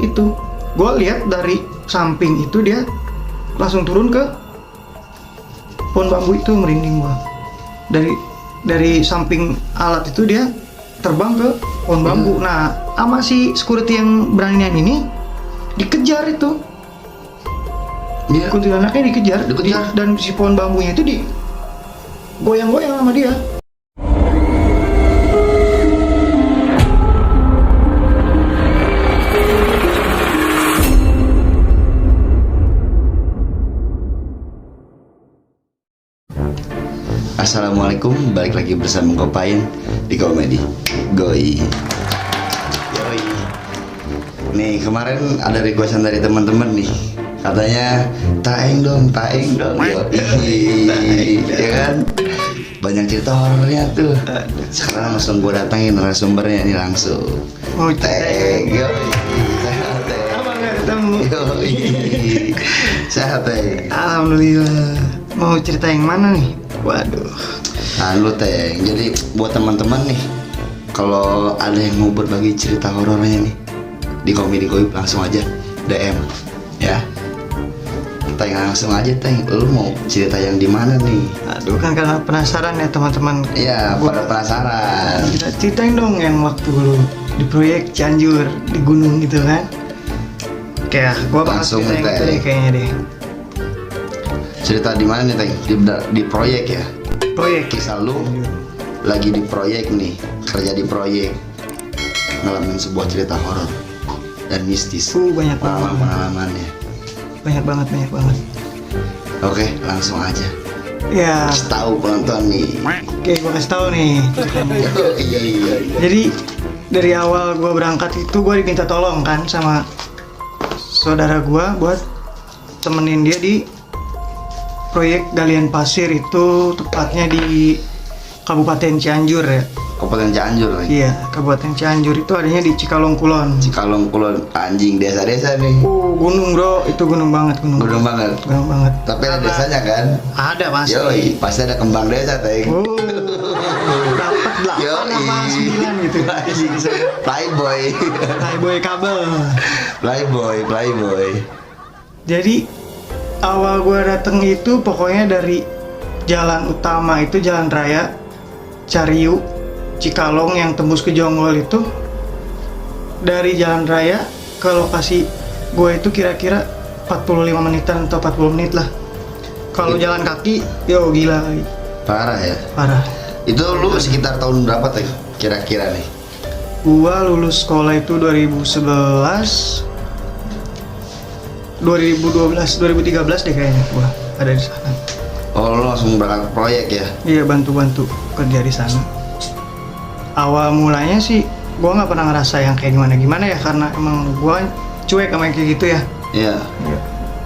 itu. Gue lihat dari samping itu dia langsung turun ke pohon bambu itu, merinding gue. Dari samping alat itu dia terbang ke pohon bambu. Nah, sama si security yang beranian ini dikejar itu. Kuntilanaknya dikejar. Dan si pohon bambunya itu digoyang-goyang sama dia. Assalamualaikum, balik lagi bersama Kopain di Komedi Goi. Yoi. Nih kemarin ada requestan dari teman-teman nih, katanya taeng dong. Yoi. Ya kan? Banyak cerita horornya tuh. Sekarang langsung gue datangin narasumbernya nih langsung. Oh, Teng. Yoi. Sehat Teng. Apa nggak ketemu? Yoi. Sehat Teng. Alhamdulillah. Mau cerita yang mana nih? Waduh. Lu Teng, jadi buat teman-teman nih, kalau ada yang mau berbagi cerita horornya nih di Komedi Goi, langsung aja DM ya. Teng, langsung aja Teng, lu mau cerita yang di mana nih? Aduh, kan karena penasaran ya teman-teman. Iya, pada penasaran. Kita ceritain dong yang waktu dulu di proyek Cianjur di gunung gitu kan. Kayak gua bakal Langsung, cerita yang itu Teng. deh kayaknya deh. Cerita di mana nih Teng? Di proyek ya? Proyek. Kisah lu lagi di proyek nih, kerja di proyek, ngalamin sebuah cerita horor dan mistis. Banyak banget. Pengalamannya. Banyak banget. Oke, langsung aja. Ya. Kasih tahu penonton nih. Oke, gua kasih tahu nih. Iya. Jadi dari awal gua berangkat itu gua diminta tolong kan sama saudara gua buat temenin dia di proyek galian pasir, itu tepatnya di Kabupaten Cianjur ya. Kabupaten Cianjur lagi. Iya, Kabupaten Cianjur itu adanya di Cikalong Kulon. Cikalong Kulon, anjing desa-desa nih. Gunung bro, itu gunung banget. Gunung banget. Gunung banget. Tapi ada desanya kan? Ada pasti. Yoi, pasti ada kembang desa Teng. Dapat 8 Yoi. apa 9 gitu. Playboy. Playboy kabel. Playboy. Jadi awal gua dateng itu pokoknya dari jalan utama itu, jalan raya Cariu Cikalong yang tembus ke Jonggol itu. Dari jalan raya ke lokasi gue itu kira-kira 45 menitan atau 40 menit lah. Kalau jalan kaki, gila kali. Parah ya? Parah. Itu lu sekitar tahun berapa Teng? Kira-kira nih? Gua lulus sekolah itu 2011, 2013 deh kayaknya gua ada di sana. Oh, lu langsung berangkat ke proyek ya? Iya, bantu kerja di sana. Awal mulanya sih gua nggak pernah ngerasa yang kayak gimana ya, karena emang gua cuek sama yang kayak gitu ya. Iya.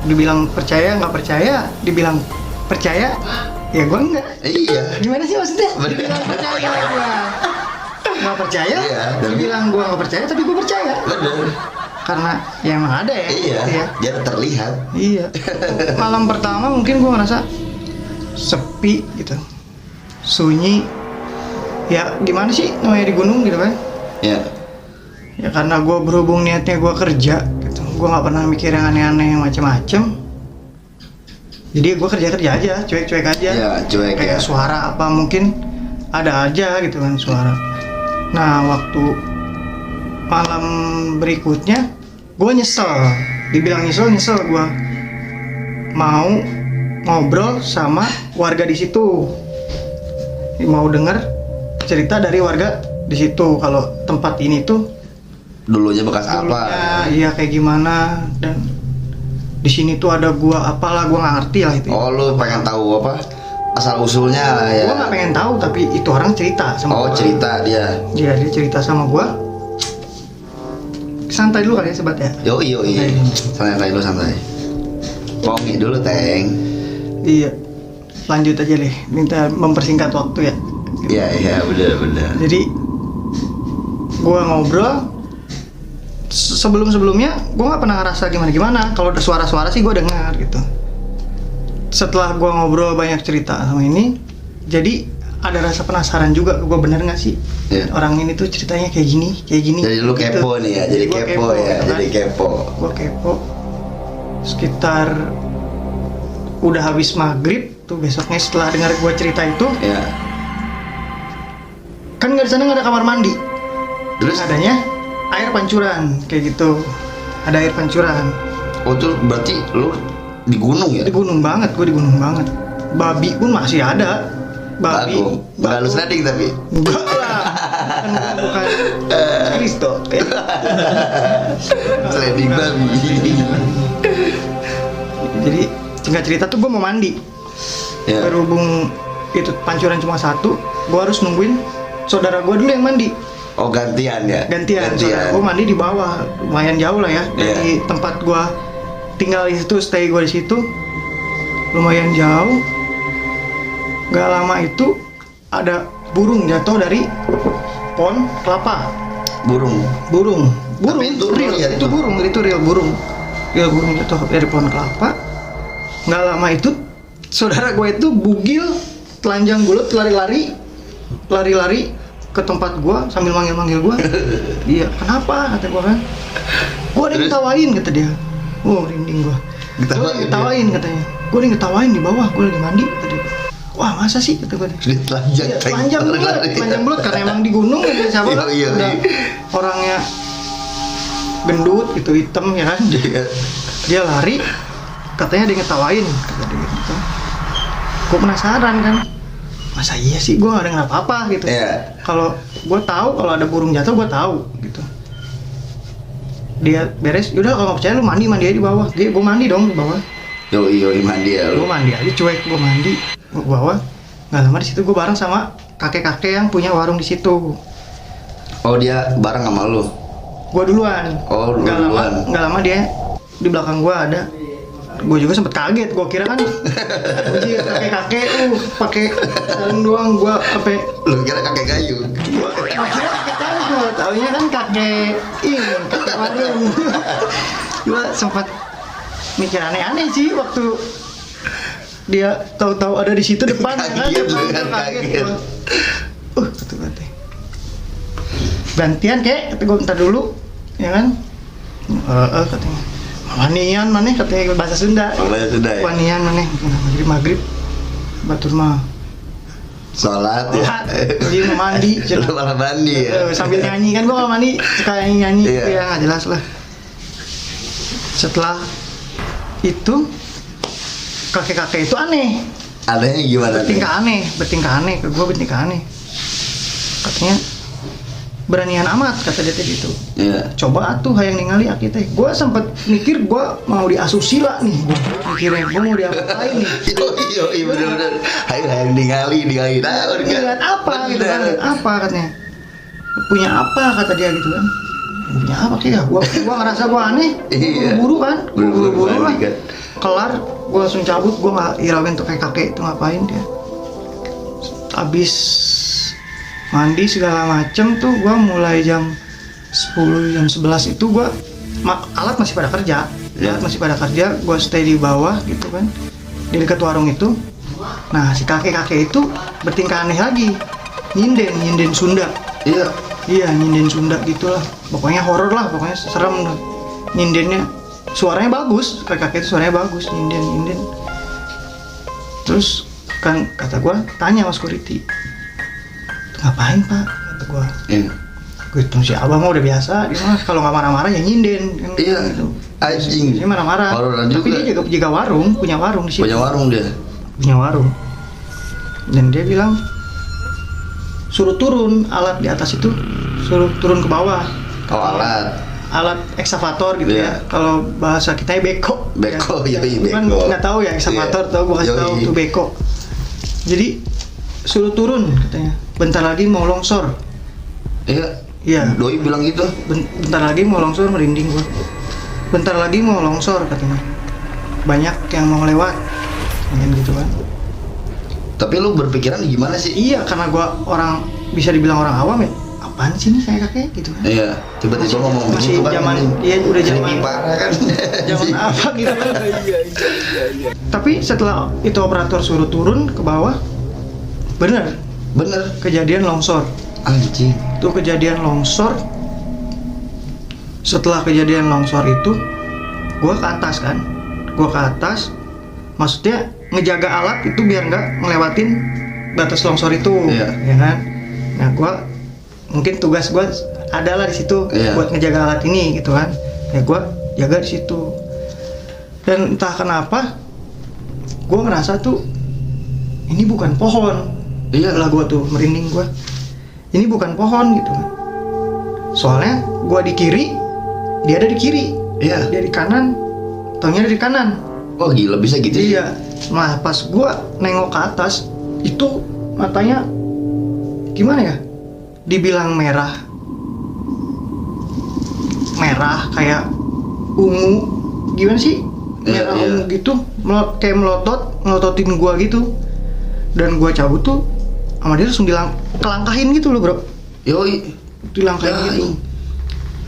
Dibilang percaya nggak percaya, dibilang percaya ya gua enggak. Iya. Gimana sih maksudnya? Bener. Dibilang percaya gua nggak percaya, Iya, dibilang gua nggak percaya tapi gua percaya. Bener. Karena ya emang ada ya. Iya. Jadi terlihat. Iya. Malam pertama mungkin gua ngerasa sepi gitu, sunyi. Ya gimana sih namanya di gunung gitu kan? Iya. Ya karena gue berhubung niatnya gue kerja gitu, gue nggak pernah mikir yang aneh-aneh yang macem-macem. Jadi gue kerja aja, cuek-cuek aja. Iya, cuek kayak ya. suara apa mungkin ada aja gitu kan suara. Nah waktu malam berikutnya gue nyesel, dibilang nyesel gue mau ngobrol sama warga di situ, mau denger cerita dari warga di situ kalau tempat ini tuh Dulunya bekas apa? iya kayak gimana, dan di sini tuh ada gua apalah, gua nggak ngerti lah itu. Oh, lu pengen tahu apa? Asal usulnya lah ya. Gua nggak pengen tahu, tapi itu orang cerita sama Oh, gua. cerita dia. Iya, dia cerita sama gua. Santai dulu kali ya sobat ya. Yoi. Santai lu santai. Pongi dulu Teng. Iya, lanjut aja deh, minta mempersingkat waktu ya. Iya, bener. Jadi gua ngobrol, sebelumnya gua nggak pernah ngerasa gimana. Kalau ada suara-suara sih gua dengar gitu. Setelah gua ngobrol banyak cerita sama ini, jadi ada rasa penasaran juga, gue bener nggak sih orang ini tuh ceritanya kayak gini. Jadi lu kepo nih ya, jadi kepo ya, jadi kepo. Gue kepo. Sekitar udah habis maghrib tuh besoknya setelah dengar gue cerita itu, kan nggak di sana nggak ada kamar mandi, terus adanya air pancuran kayak gitu, ada air pancuran. Oh tuh berarti lu di gunung ya? Di gunung banget, gue di gunung banget. Babi pun masih ada. Babi. Bukan lu sliding tapi? Enggak lah. Kan bukan Kristo. Sliding babi. Jadi singkat cerita tuh gue mau mandi. Berhubung itu pancuran cuma satu, gue harus nungguin saudara gue dulu yang mandi. Oh gantian ya? Gantian. Gue mandi di bawah, lumayan jauh lah ya dari tempat gue tinggal di situ, stay gue di situ, lumayan jauh. Gak lama itu ada burung jatuh dari pohon kelapa. Burung. Itu real, ya, itu burung, itu real burung. Real burung jatuh dari pohon kelapa. Gak lama itu saudara gue itu bugil, telanjang bulat, lari-lari ke tempat gue sambil manggil gue. Iya, kenapa? Kata gue kan. Gue ada ngetawain kata dia. Oh, rinding gue. Ngetawain katanya. Gue ada ngetawain di bawah, gue lagi mandi kata dia. Wah masa sih kata gue. Telanjang bulat karena emang di gunung ya siapa kan udah orangnya gendut gitu, hitam ya kan. Dia lari, katanya dia ngetawain kata dia gitu. Gue penasaran kan, masa iya sih gue gak denger apa-apa gitu. Kalau gue tahu kalau ada burung jatuh gue tahu gitu. Dia beres, yaudah kalau nggak percaya lu mandi aja di bawah. Gue mandi dong di bawah. Yoi mandi ya. Gue mandi aja cuek, gue mandi, gue bawa. Nggak lama di situ gue bareng sama kakek-kakek yang punya warung di situ. Oh dia bareng sama lu? Gue duluan. Oh lu duluan. Nggak lama dia di belakang gue ada. Gue juga sempet kaget, gue kira kan kakek-kakek pakai sarung doang, gue apa? Lu kira kakek kayu? Gue kira kakek kayu, taunya kan kakek warung. Gue sempet mikir aneh-aneh sih waktu dia tahu-tahu ada di situ depan kaget. Kata gantian kek, kata gue bentar dulu ya kan. Katanya wanian maneh, katanya bahasa Sunda ya? Wanian maneh maghrib batur mah sholat ya. Jadi mau mandi malah mandi ya, sambil nyanyi kan. Gue kalau mandi suka nyanyi ya nggak jelas lah. Setelah itu kakek-kakek itu aneh. Anehnya gimana? Bertingkah aneh ke gue, katanya beranian amat kata dia tadi itu. Coba atuh hayang ningali aki teh. Gue sempet mikir gue mau diasusila nih, mikirnya gue mau diapain nih. Iya bener-bener hayang ningali lihat apa gitu kan, apa katanya, punya apa kata dia gitu kan. Punya apa kayak gua ngerasa gua aneh, buru-buru kan, buru-buru lah. Kelar, gua langsung cabut, gua nggak hirauin tuh kayak kakek itu ngapain dia. Abis mandi segala macem tuh, gua mulai jam 10 jam 11 itu gua alat masih pada kerja, gua stay di bawah gitu kan, di dekat warung itu. Nah si kakek-kakek itu bertingkah aneh lagi, nyinden Sunda. Iya nyinden Sunda gitulah, pokoknya horor lah, pokoknya serem nyindennya. Suaranya bagus, kakek itu suaranya bagus, nyinden. Terus kan kata gue, tanya mas security, ngapain pak? Kata gue, gue hitung si abah mah udah biasa, dia mah kalau nggak marah-marah ya nyinden. Gitu. Anjing. Dia marah-marah. Tapi dia juga punya warung di situ. Punya warung. Dan dia bilang, suruh turun alat di atas itu, suruh turun ke bawah. Alat ekskavator gitu ya. Kalau bahasa kita beko. Beko. Kan nggak tahu ya ekskavator, tahu gue kasih tahu tuh beko. Jadi suruh turun katanya. Bentar lagi mau longsor. Iya. Doi bilang gitu. Bentar lagi mau longsor, merinding gue. Bentar lagi mau longsor katanya. Banyak yang mau lewat. Gitu kan. Tapi lu berpikiran gimana sih? Iya, karena gua bisa dibilang orang awam ya. Apaan sih nih kayak kakek gitu kan? Iya, tiba-tiba ngomong masih zaman, iya udah zaman parah kan. Zaman apa gitu kan? Iya. Tapi setelah itu operator suruh turun ke bawah, bener Bener. kejadian longsor. Anjing. Itu kejadian longsor. Setelah kejadian longsor itu gua ke atas kan. Gua ke atas, maksudnya ngejaga alat itu biar nggak ngelewatin batas longsor itu, Iya. ya kan. Nah gua mungkin tugas gua adalah di situ Iya. buat ngejaga alat ini gitu kan. Ya gua jaga di situ. Dan entah kenapa gua ngerasa tuh ini bukan pohon. Iya. Lah gua tuh merinding gua. Ini bukan pohon gitu kan. Soalnya gua di kiri, dia ada di kiri. Iya. Dia di kanan, taunya ada di kanan. Oh gila bisa gitu. Iya. Nah pas gua nengok ke atas itu matanya gimana ya? Dibilang merah kayak ungu, gimana sih? Iya, Merah iya. ungu gitu, kayak melototin gua gitu. Dan gua cabut tuh sama dia langsung kelangkahin gitu loh bro. Yoi. Dilangkahin Ya, gitu.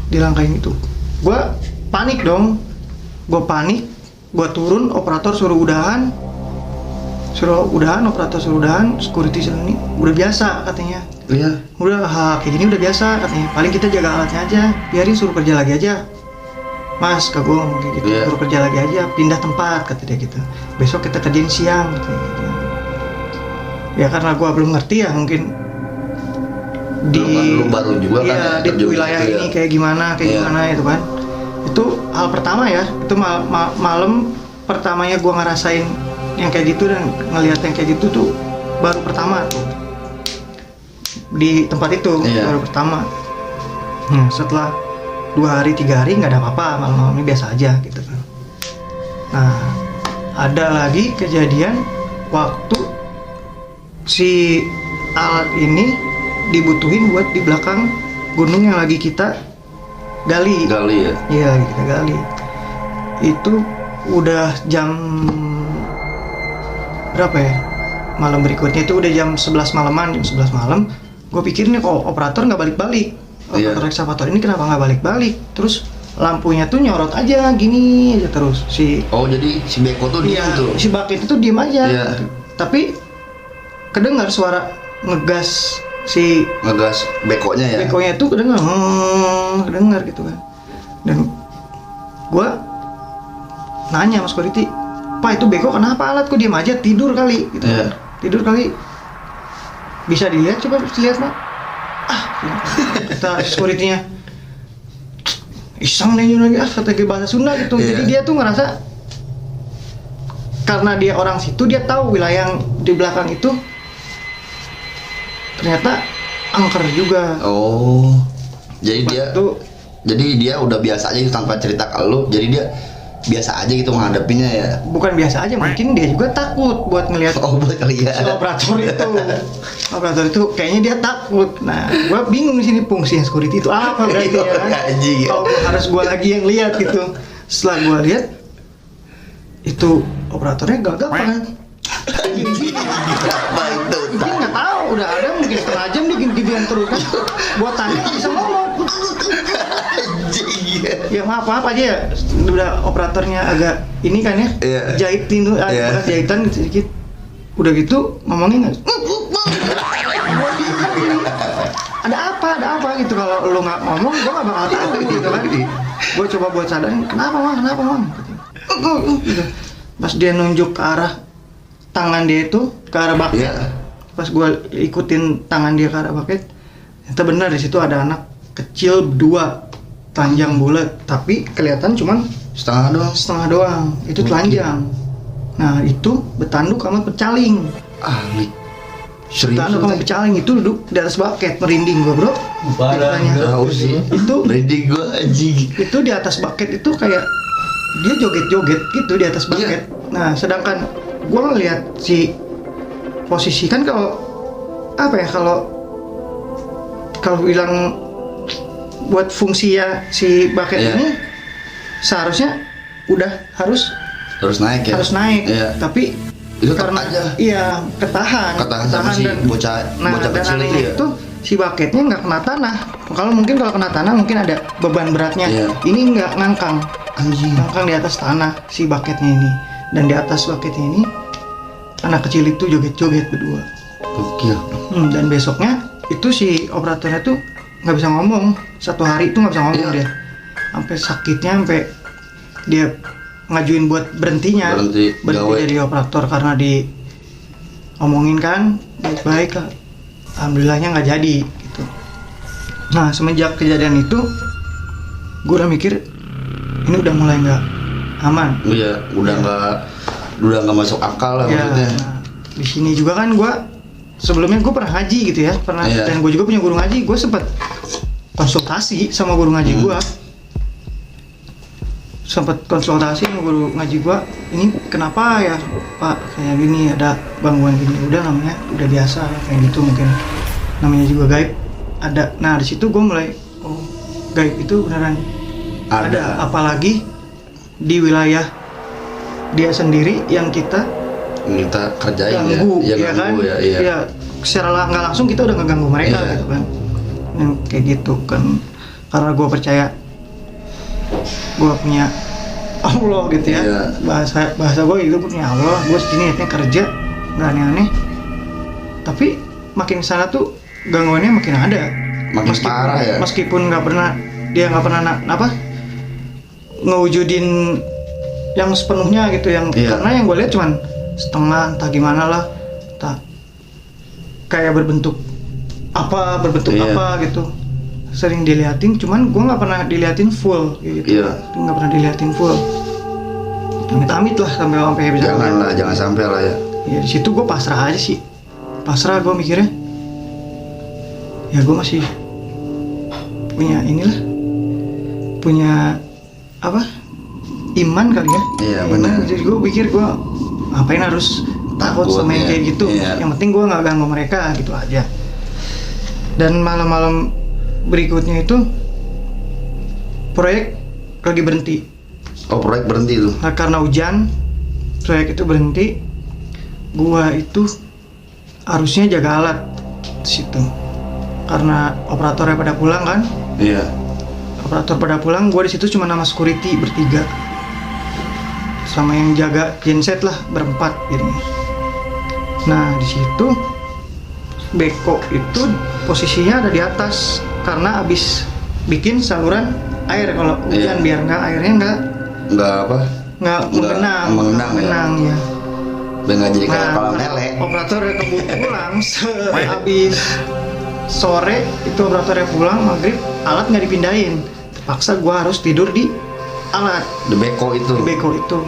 Dilangkahin gitu. Gua panik dong. Gua panik, gua turun, operator suruh udahan. Operator suruh udahan, security suruh ini udah biasa katanya. Iya. Udah kayak gini udah biasa katanya. Paling kita jaga alatnya aja, biarin suruh kerja lagi aja. Mas, kak gua ngomong kayak gitu, Iya. suruh kerja lagi aja, pindah tempat kata dia gitu. Besok kita kerjain siang katanya gitu. Ya karena gua belum ngerti ya mungkin Lu baru juga kan ya, di terjun wilayah gitu ya. ini kayak gimana Iya. itu kan. Itu hal pertama ya, itu malam pertamanya gua ngerasain yang kayak gitu dan ngelihat yang kayak gitu tuh baru pertama tuh di tempat itu. Iya. Baru pertama. Setelah 2 hari 3 hari nggak ada apa-apa, malam-malamnya biasa aja gitu kan. Nah ada lagi kejadian waktu si alat ini dibutuhin buat di belakang gunung yang lagi kita gali. Gali ya. Iya, lagi kita gali. Itu udah jam berapa ya? Malam berikutnya itu udah jam 11 malaman, jam 11 malam. Gue pikir nih kok operator nggak balik-balik. Operator Iya. ekskavator ini kenapa nggak balik-balik? Terus lampunya tuh nyorot aja gini aja terus si Oh jadi si Beko tuh dia tuh. si bucket itu diem aja. Iya. Tapi kedengar suara ngegas si Ngegas bekonya ya. bekonya itu kedengar gitu kan. Dan gua nanya sama security, Pak itu beko kenapa alat kok diem aja, tidur kali gitu. Iya. Tidur kali. Bisa dilihat, coba lihat Pak. Kata security-nya, iseng nih lagi kata ke bahasa Sunda gitu. Iya. Jadi dia tuh ngerasa karena dia orang situ, dia tahu wilayah yang di belakang itu ternyata angker juga. Oh. Jadi dia Waktu udah biasa aja gitu tanpa cerita ke lu. Jadi dia biasa aja gitu menghadapinya ya. bukan biasa aja, mungkin dia juga takut buat ngelihat Oh buat kali ya. si operator itu. Operator itu kayaknya dia takut. Nah, gua bingung di sini fungsi security itu apa berarti ya kan? Anjing ya. Kalau harus gua lagi yang lihat gitu. Setelah gua lihat itu operatornya gagap kan. Apa itu? Mungkin nggak tahu, udah ada mungkin setengah jam dia gini-ginian terus kan. Buat tanya bisa ngomong. Anjing ya. Ya maaf aja ya, udah operatornya agak ini kan ya, Iya. jahitin tuh, Iya. bekas jahitan sedikit. Udah gitu ngomongnya nggak, ada apa gitu. Kalau lu nggak ngomong, gua nggak bakal tahu gitu kan. Gua coba buat sadarin, kenapa mang? Gitu. Pas dia nunjuk ke arah tangan dia itu, ke arah bucket. Iya. Pas gua ikutin tangan dia ke arah bucket, ternyata benar di situ ada anak kecil 2, telanjang bulat, tapi kelihatan cuman setengah doang. Itu telanjang. Nah itu betanduk sama pecaling. Ahli. Serius. Betanduk sama pecaling itu duduk di atas bucket, merinding gua bro. Parah. Ceritanya. Tahu sih. Itu Merinding gua anjing. itu di atas bucket itu kayak dia joget-joget gitu di atas bucket. Nah sedangkan gua ngeliat si posisi kan, kalau apa ya, kalau bilang buat fungsi ya si bucket Iya. ini seharusnya udah harus Terus naik ya. naik, tapi Itu karena aja. iya ketahan sama si dan bocah dan kecil itu anehnya ya. itu si bucketnya nggak kena tanah. Kalau kena tanah mungkin ada beban beratnya. Iya. Ini nggak ngangkang Anjing. di atas tanah si bucketnya ini. Dan di atas bucketnya ini anak kecil itu joget-joget berdua. Oke. Dan besoknya itu si operatornya tuh nggak bisa ngomong, 1 hari itu nggak bisa ngomong. Iya. Dia sampai sakitnya, sampai dia ngajuin buat berhenti gawe. dari operator karena diomongin kan baik-baik lah. Alhamdulillahnya nggak jadi gitu. Nah semenjak kejadian itu gue udah mikir ini udah mulai nggak aman. Iya, udah nggak masuk akal lah Ya, maksudnya. nah, di sini juga kan gue sebelumnya gue pernah ngaji gitu ya, Iya. dan gue juga punya guru ngaji. Gue sempat konsultasi sama guru ngaji gue, sempat konsultasi sama guru ngaji gue. Ini kenapa ya Pak kayak gini, ada gangguan gini? Udah namanya udah biasa kayak gitu, mungkin namanya juga gaib ada. Nah di situ gue mulai, oh gaib itu beneran ada, apalagi di wilayah dia sendiri yang kita kerjain ganggu, ya kan? ganggu ya, iya. Ya, secara nggak langsung kita udah ngeganggu mereka Iya. gitu kan. Yang kayak gitu kan, karena gue percaya gue punya Allah gitu ya. Iya. Bahasa gue itu punya Allah. Gue sini niatnya kerja, nggak aneh-aneh. Tapi makin sana tuh gangguannya makin ada. Makin parah ya. Meskipun dia nggak pernah ngewujudin yang sepenuhnya gitu, yang Iya. karena yang gue lihat cuman setengah, entah gimana lah, entah kayak berbentuk apa gitu, sering diliatin, cuman gue nggak pernah diliatin full gitu. Iya. Nggak pernah diliatin full, amit-amit lah sampai bisa Jangan sampai lah ya. ya. Di situ gue pasrah aja sih, pasrah. Gue mikirnya ya gue masih punya apa, iman kali ya. Iya, Iman. benar. Jadi gue pikir gue ngapain harus takut sama yang ya. kayak gitu. Iya. Yang penting gue nggak ganggu mereka gitu aja. Dan malam-malam berikutnya itu proyek lagi berhenti. Oh, proyek berhenti tuh. Nah, karena hujan proyek itu berhenti. Gua itu harusnya jaga alat di situ, karena operatornya pada pulang kan. Iya. Operator pada pulang, gue di situ cuma nama security bertiga, sama yang jaga genset lah berempat jadinya. Nah di situ beko itu posisinya ada di atas karena abis bikin saluran air. Kalau hujan Iya. biar airnya nggak menggenang ya. Biar nggak jadi kayak Nah, kolam lele. operatornya keburu pulang habis sore itu, operatornya pulang maghrib, alat nggak dipindahin. Terpaksa gua harus tidur di alat, The beko itu. di beko itu.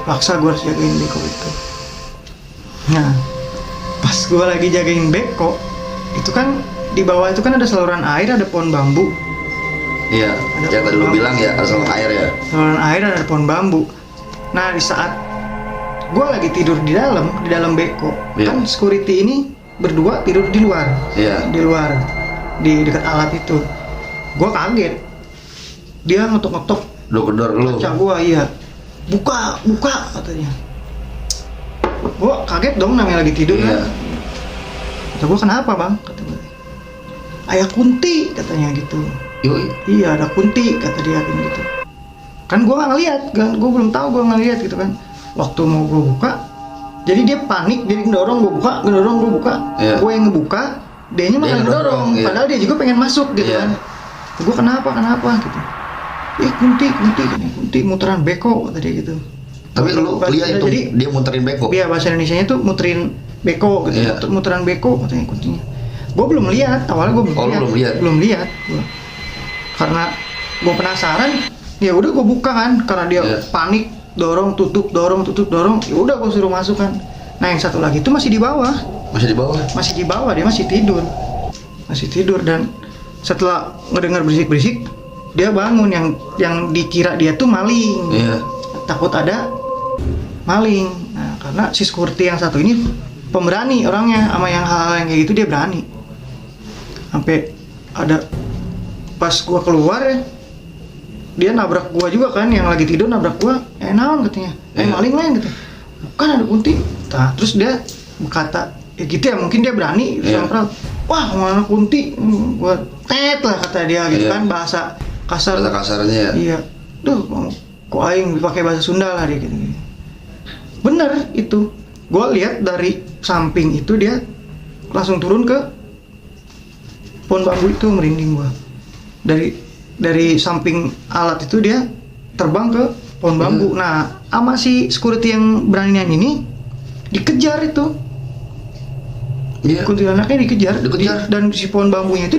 Paksa gua harus jagain beko itu. Nah pas gua lagi jagain beko itu kan, di bawah itu kan ada saluran air, ada pohon bambu. Iya. Ada Yang tadi lu pohon bilang ya, ada saluran air ya. Saluran air ada pohon bambu. Nah di saat gue lagi tidur di dalam beko, Iya. kan security ini berdua tidur di luar, Iya. di dekat alat itu. Gue kaget, dia ngetok-ngetok Kedor lu. kaca gue, iya, buka katanya. Gue kaget dong, namanya lagi tidur Iya. kan. Kata gue, kenapa bang? Kata gue, ayah Kunti katanya gitu. Yoi. Iya ada Kunti kata dia kan gitu. Kan gue nggak ngeliat kan, gue belum tahu, gue nggak ngeliat gitu kan. Waktu mau gue buka, jadi dia panik, jadi ngedorong gue buka. Iya. Gue yang ngebuka, dianya malah Dia ngedorong. ngedorong, iya. Padahal dia juga pengen masuk gitu Iya. kan. Gue kenapa gitu. Kunti muteran beko kata dia gitu. Tapi lu lihat itu Jadi dia muterin beko. biar bahasa Indonesianya tuh muterin beko gitu. Iya. Muteran beko katanya Kuntinya. Gue belum lihat, awalnya gue Oh, lu belum lihat? gua. Karena gue penasaran, ya udah gue buka kan, karena dia Iya. panik, dorong tutup, ya udah gue suruh masuk kan. Nah yang satu lagi itu masih di bawah, dia masih tidur. Dan setelah ngedengar berisik dia bangun, yang dikira dia tuh maling. Iya. Takut ada maling. Nah karena si security yang satu ini pemberani orangnya, sama yang hal-hal yang kayak gitu dia berani. Sampai ada pas gua keluar ya, dia nabrak gua juga kan, yang lagi tidur nabrak gua. Naon katanya, Iya. maling lain gitu. Bukan, ada Kunti. Nah, terus dia berkata, ya gitu ya, mungkin dia berani. Iya. Sama, wah mana Kunti, gua tet lah kata dia gitu Iya. kan, bahasa kasar. Bahasa kasarnya ya. Iya. Duh, kok aing pakai bahasa Sunda lah dia gitu. Bener itu. Gua lihat dari samping itu dia langsung turun ke pohon bambu itu, merinding gua. Dari samping alat itu dia terbang ke pohon bambu. Nah, sama si security yang beranian ini dikejar itu. Iya. Kuntilanaknya dikejar. Dan si pohon bambunya itu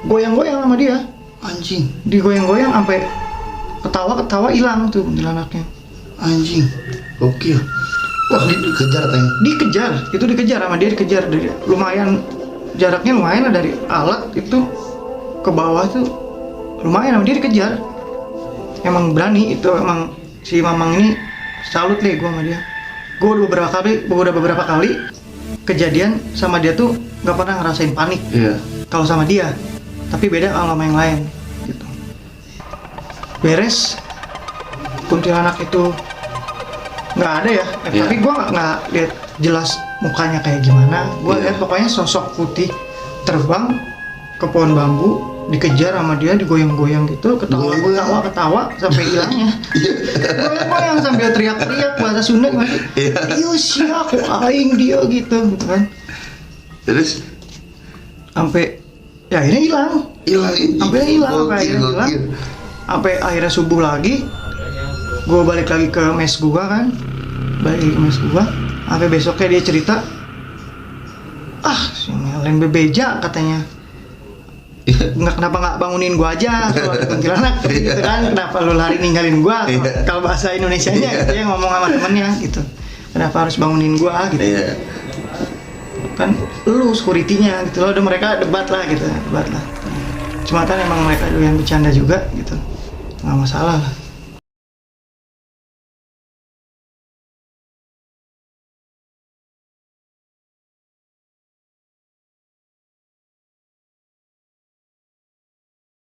goyang-goyang sama dia. Anjing. Digoyang-goyang sampai ketawa hilang tuh kuntilanaknya. Anjing. Oke. Wah, dikejar teng. Dikejar sama dia, dikejar dari lumayan, jaraknya lumayan lah dari alat itu ke bawah tuh lumayan, sama dia dikejar. Emang berani itu, emang si Mamang ini salut deh gue sama dia. Gue udah beberapa kali kejadian sama dia tuh nggak pernah ngerasain panik. Iya. Kalau sama dia, tapi beda kalau sama yang lain gitu. Beres kuntilanak itu nggak ada ya, Iya. tapi gue nggak lihat jelas mukanya kayak gimana. Gue Iya. lihat pokoknya sosok putih terbang ke pohon bambu, dikejar sama dia, digoyang-goyang gitu, ketawa sampai hilangnya. Goyang-goyang sambil teriak-teriak bahasa Sunda gimana? Iya siap, aing dia gitu kan. Terus Sampai ya akhirnya hilang. Sampai hilang. Sampai akhirnya subuh lagi, gue balik lagi ke mes gua kan, sampai besoknya dia cerita, si Melen bebeja katanya, kenapa nggak bangunin gua aja kalau ada kuntilanak gitu kan, kenapa lu lari ninggalin gua, kalau bahasa Indonesianya dia ngomong sama temennya gitu, kenapa harus bangunin gua gitu, kan lu security-nya gitu loh. Udah mereka debat lah, cuma kan emang mereka doyan bercanda juga gitu, nggak masalah lah.